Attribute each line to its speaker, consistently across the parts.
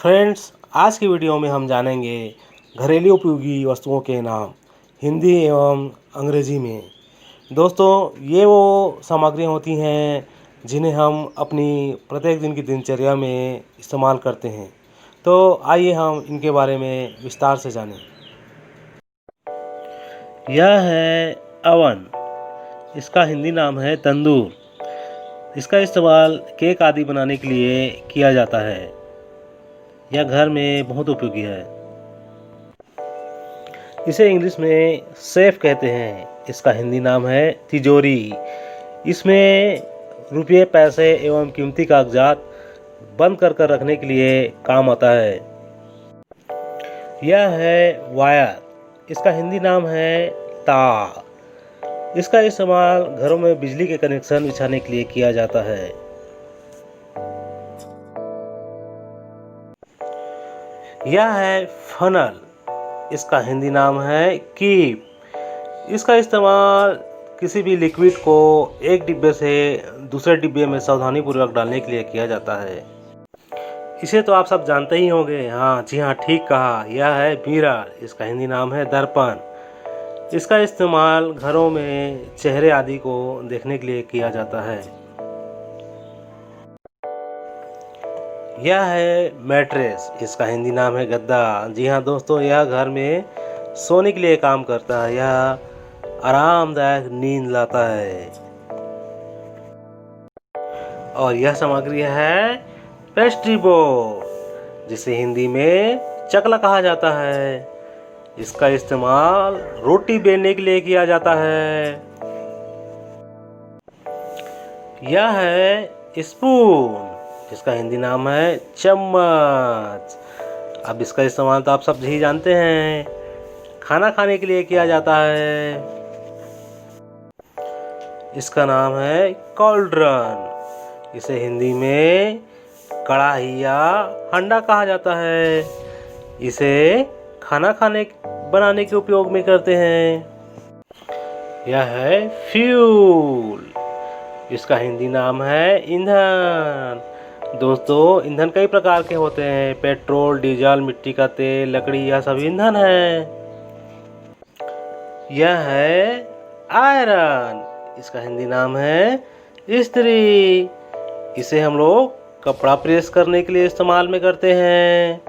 Speaker 1: Friends, आज की video में हम जानेंगे घरेलू उपयोगी वस्तुओं के नाम हिंदी एवं अंग्रेजी में। दोस्तों, ये वो सामग्रियाँ होती हैं जिन्हें हम अपनी प्रत्येक दिन की दिनचर्या में इस्तेमाल करते हैं। तो आइए हम इनके बारे में विस्तार से जानें। यह है अवन। इसका हिंदी नाम है तंदूर। इसका इस्तेमाल केक आदि बनाने के लिए किया जाता है। यह घर में बहुत उपयोगी है। इसे इंग्लिश में सेफ कहते हैं। इसका हिंदी नाम है तिजोरी। इसमें रुपये, पैसे एवं कीमती कागजात बंद कर रखने के लिए काम आता है। यह है वायर। इसका हिंदी नाम है तार। इसका इस्तेमाल घरों में बिजली के कनेक्शन बिछाने के लिए किया जाता है। यह है फनल। इसका हिंदी नाम है कीप। इसका इस्तेमाल किसी भी लिक्विड को एक डिब्बे से दूसरे डिब्बे में सावधानीपूर्वक डालने के लिए किया जाता है। इसे तो आप सब जानते ही होंगे। जी हाँ, ठीक कहा। यह है मिरर। इसका हिंदी नाम है दर्पण। इसका इस्तेमाल घरों में चेहरे आदि को देखने के लिए किया जाता है। यह है मैट्रेस। इसका हिंदी नाम है गद्दा। जी हाँ दोस्तों, यह घर में सोने के लिए काम करता है। यह आरामदायक नींद लाता है। और यह सामग्री है पेस्ट्री बोर्ड, जिसे हिंदी में चकला कहा जाता है। इसका इस्तेमाल रोटी बेलने के लिए किया जाता है। यह है स्पून। इसका हिंदी नाम है चम्मच। अब इसका इस्तेमाल तो आप सब ही जानते हैं, खाना खाने के लिए किया जाता है। इसका नाम है कॉल्ड्रन। इसे हिंदी में कढ़ाई या हंडा कहा जाता है। इसे खाना बनाने के उपयोग में करते हैं। यह है फ्यूल। इसका हिंदी नाम है ईंधन। दोस्तों, ईंधन कई प्रकार के होते हैं। पेट्रोल, डीजल, मिट्टी का तेल, लकड़ी, यह सब ईंधन है। यह है आयरन। इसका हिंदी नाम है इस्त्री। इसे हम लोग कपड़ा प्रेस करने के लिए इस्तेमाल में करते हैं।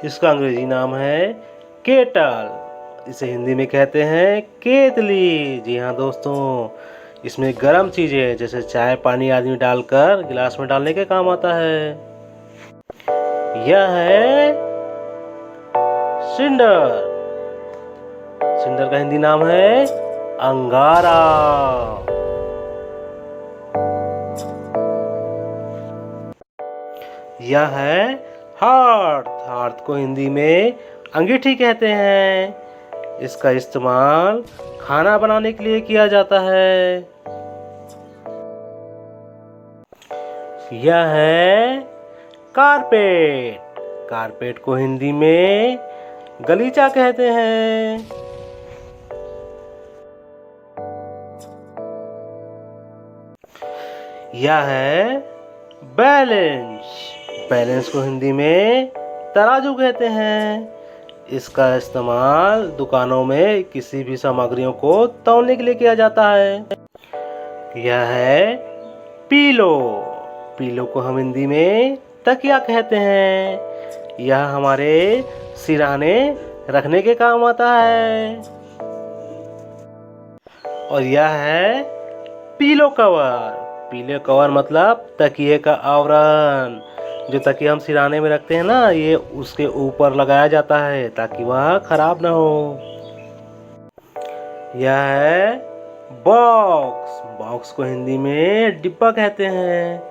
Speaker 1: इसका अंग्रेजी नाम है केटल। इसे हिंदी में कहते हैं केतली। जी हाँ दोस्तों, इसमें गर्म चीजें जैसे चाय, पानी आदि डालकर गिलास में डालने के काम आता है। यह है सिंडर। सिंडर का हिंदी नाम है अंगारा। यह है हार्थ। हार्थ को हिंदी में अंगीठी कहते हैं। इसका इस्तेमाल खाना बनाने के लिए किया जाता है। यह है कारपेट। कारपेट को हिंदी में गलीचा कहते हैं। यह है बैलेंस। बैलेंस को हिंदी में तराजू कहते हैं। इसका इस्तेमाल दुकानों में किसी भी सामग्रियों को तौलने के लिए किया जाता है। यह है पीलो। पीलो को हम हिंदी में तकिया कहते हैं। यह हमारे सिरहाने रखने के काम आता है। और यह है पीलो कवर। पीलो कवर मतलब तकिए का आवरण। जो तकिया हम सिरहाने में रखते हैं ना, ये उसके ऊपर लगाया जाता है ताकि वह खराब ना हो। यह है बॉक्स। बॉक्स को हिंदी में डिब्बा कहते हैं।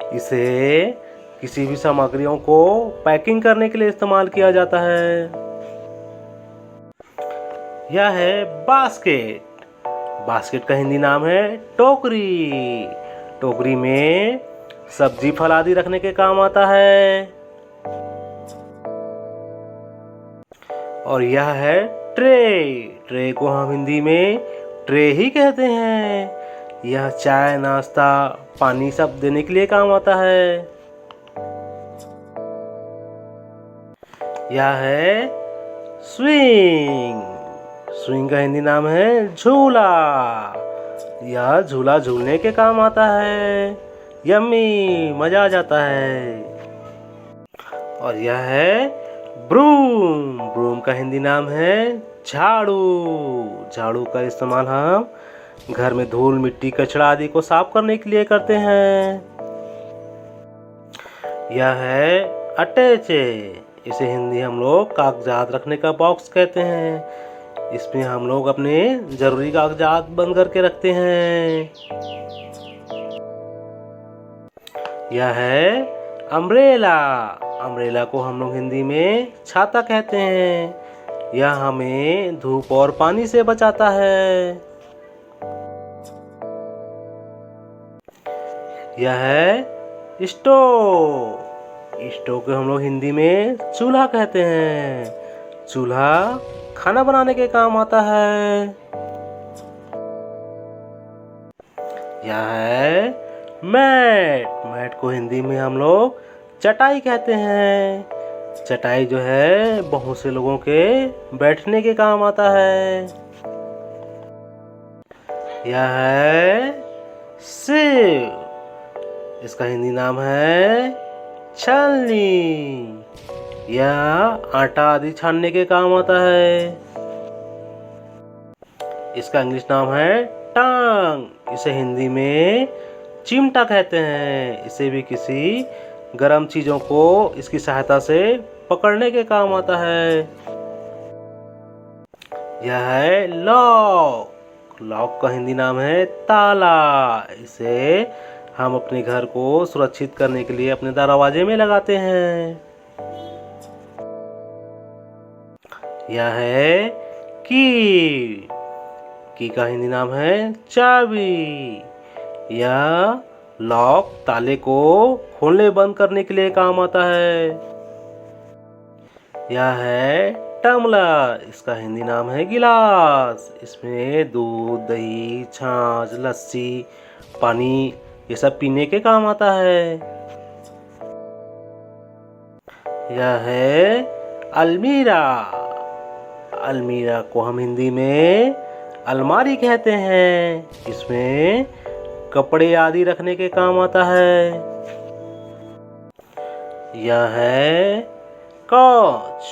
Speaker 1: इसे किसी भी सामग्रियों को पैकिंग करने के लिए इस्तेमाल किया जाता है। यह है बास्केट। बास्केट का हिंदी नाम है टोकरी। टोकरी में सब्जी, फल आदि रखने के काम आता है। और यह है ट्रे। ट्रे को हम हिंदी में ट्रे ही कहते हैं। यह चाय, नाश्ता, पानी सब देने के लिए काम आता है। यह है स्विंग। स्विंग का हिंदी नाम है झूला। यह झूला झूलने के काम आता है। यम्मी, मजा आ जाता है। और यह है ब्रूम। ब्रूम का हिंदी नाम है झाड़ू। झाड़ू का इस्तेमाल हम घर में धूल, मिट्टी, कचरा आदि को साफ करने के लिए करते हैं। यह है अटैचे। इसे हिंदी हम लोग कागजात रखने का बॉक्स कहते हैं। इसमें हम लोग अपने जरूरी कागजात बंद करके रखते हैं। यह है अम्ब्रेला। अम्ब्रेला को हम लोग हिंदी में छाता कहते हैं। यह हमें धूप और पानी से बचाता है। यह है स्टोव। स्टोव को हम लोग हिंदी में चूल्हा कहते हैं। चूल्हा खाना बनाने के काम आता है। यह है मैट। मैट को हिंदी में हम लोग चटाई कहते हैं। चटाई जो है बहुत से लोगों के बैठने के काम आता है। यह है सिव। इसका हिंदी नाम है छलनी। यह आटा आदि छानने के काम आता है। इसका इंग्लिश नाम है टांग। इसे हिंदी में चिमटा कहते हैं। इसे भी किसी गर्म चीजों को इसकी सहायता से पकड़ने के काम आता है। यह है लॉक। लॉक का हिंदी नाम है ताला। इसे हम अपने घर को सुरक्षित करने के लिए अपने दरवाजे में लगाते हैं। यह है की का हिंदी नाम है चाबी। यह लॉक ताले को खोलने बंद करने के लिए काम आता है। यह है टम्बलर। इसका हिंदी नाम है गिलास। इसमें दूध, दही, छाछ, लस्सी, पानी ये सब पीने के काम आता है। यह है अलमीरा। अलमीरा को हम हिंदी में अलमारी कहते हैं। इसमें कपड़े आदि रखने के काम आता है। यह है कांच।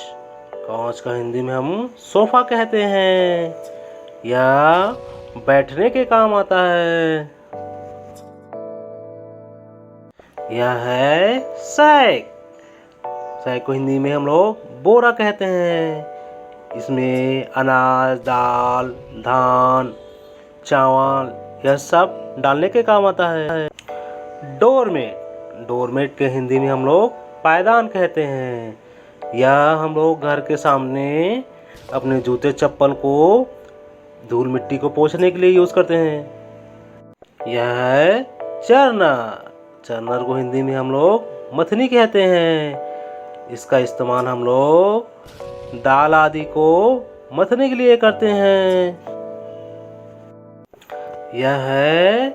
Speaker 1: कांच का हिंदी में हम सोफा कहते हैं। यह बैठने के काम आता है। यह है सैक। सैक को हिंदी में हम लोग बोरा कहते हैं। इसमें अनाज, दाल, धान, चावल यह सब डालने के काम आता है। डोरमेट। डोरमेट के हिंदी में हम लोग पायदान कहते हैं। यह हम लोग घर के सामने अपने जूते चप्पल को धूल मिट्टी को पोंछने के लिए यूज करते हैं। यह है चरनर। चरनर को हिंदी में हम लोग मथनी कहते हैं। इसका इस्तेमाल हम लोग दाल आदि को मथने के लिए करते हैं। यह है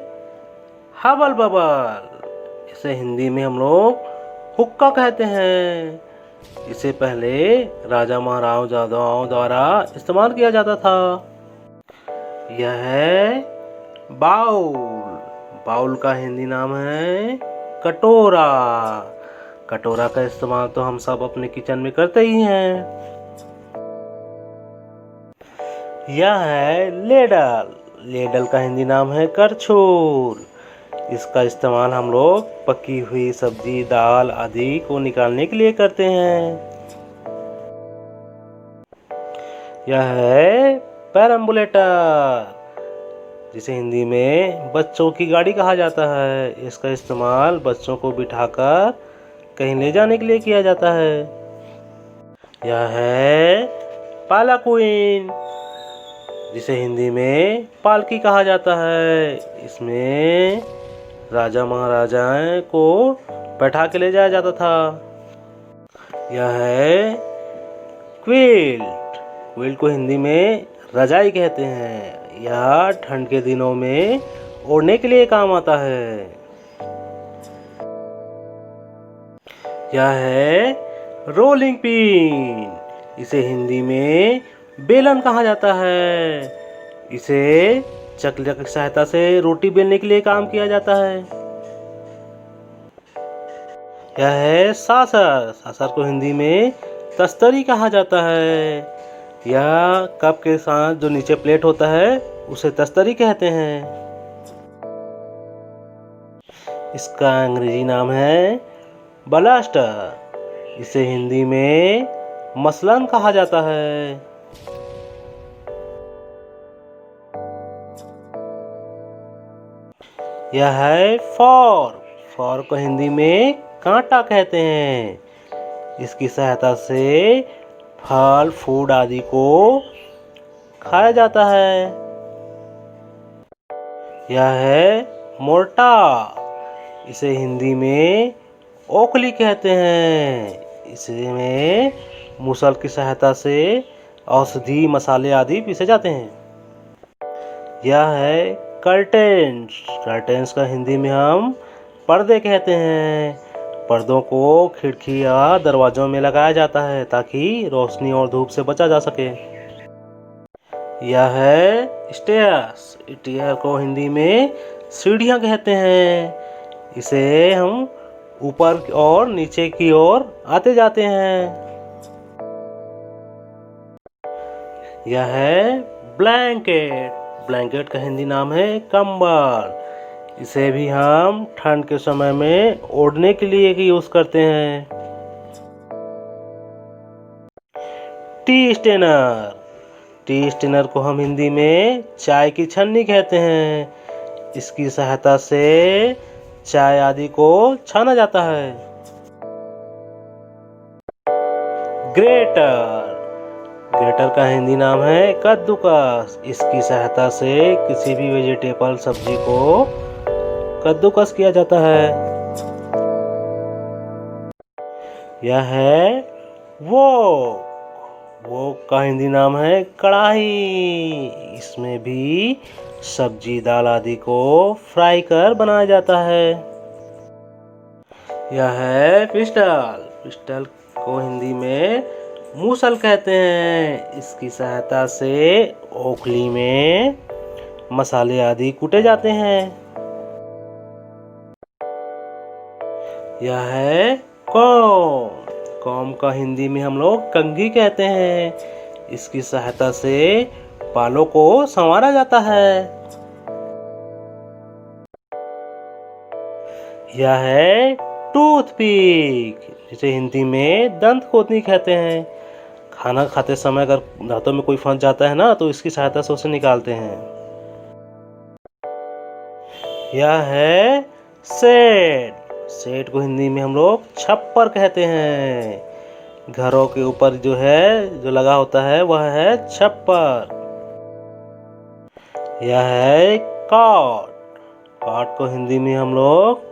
Speaker 1: हबल बबल। इसे हिंदी में हम लोग हुक्का कहते हैं। इसे पहले राजा महाराजाओं द्वारा इस्तेमाल किया जाता था। यह है बाउल। बाउल का हिंदी नाम है कटोरा। कटोरा का इस्तेमाल तो हम सब अपने किचन में करते ही हैं। यह है लेडल। लेडल का हिंदी नाम है करछुल। इसका इस्तेमाल हम लोग पकी हुई सब्जी, दाल आदि को निकालने के लिए करते हैं। यह है पेरम्बुलेटर, जिसे हिंदी में बच्चों की गाड़ी कहा जाता है। इसका इस्तेमाल बच्चों को बिठाकर कहीं ले जाने के लिए किया जाता है। यह है पालाकुइन, जिसे हिंदी में पालकी कहा जाता है। इसमें राजा महाराजाओं को बैठा के ले जाया जाता था। यह है क्विल्ट। क्विल्ट को हिंदी में रजाई कहते हैं। यह ठंड के दिनों में ओढ़ने के लिए काम आता है। यह है रोलिंग पिन, इसे हिंदी में बेलन कहा जाता है। इसे चकले की सहायता से रोटी बेलने के लिए काम किया जाता है। यह है सासर, सासर को हिंदी में तस्तरी कहा जाता है। यह कप के साथ जो नीचे प्लेट होता है उसे तस्तरी कहते हैं। इसका अंग्रेजी नाम है ब्लास्टर, इसे हिंदी में मसलन कहा जाता है। यह है फॉर्क, फॉर्क को हिंदी में कांटा कहते हैं। इसकी सहायता से फल फूड आदि को खाया जाता है। यह है मोर्टार, इसे हिंदी में ओखली कहते हैं। इसमें मुसल की सहायता से औषधि मसाले आदि पीसे जाते हैं। यह है कर्टेन्स, कर्टेन्स का हिंदी में हम पर्दे कहते हैं। पर्दों को खिड़की या दरवाजों में लगाया जाता है ताकि रोशनी और धूप से बचा जा सके। यह है स्टेयर्स, स्टेयर को हिंदी में सीढ़ियां कहते हैं। इसे हम ऊपर और नीचे की ओर आते जाते हैं। यह है ब्लैंकेट, ब्लैंकेट का हिंदी नाम है कंबल। इसे भी हम ठंड के समय में ओढ़ने के लिए यूज करते हैं। टी स्टेनर, टी स्टेनर को हम हिंदी में चाय की छन्नी कहते हैं। इसकी सहायता से चाय आदि को छाना जाता है। ग्रेटर, ग्रेटर का हिंदी नाम है कद्दूकस। इसकी सहायता से किसी भी वेजिटेबल सब्जी को कद्दूकस किया जाता है। यह है वोक, वोक का हिंदी नाम है कढ़ाई। इसमें भी सब्जी दाल आदि को फ्राई कर बनाया जाता है। यह है पिस्टल, पिस्टल को हिंदी में मूसल कहते हैं। इसकी सहायता से ओखली में मसाले आदि कूटे जाते हैं। यह है कॉम, कॉम का हिंदी में हम लोग कंघी कहते हैं। इसकी सहायता से बालों को संवारा जाता है। यह है टूथपिक, जिसे हिंदी में दंत खोतनी कहते हैं। खाना खाते समय अगर दांतों में कोई फंस जाता है ना तो इसकी सहायता से उसे निकालते हैं। यह है सेट, सेट को हिंदी में हम लोग छप्पर कहते हैं। घरों के ऊपर जो लगा होता है वह है छप्पर। यह है कॉट, कॉट को हिंदी में हम लोग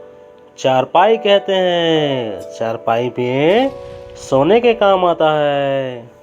Speaker 1: चारपाई कहते हैं। चारपाई में सोने के काम आता है।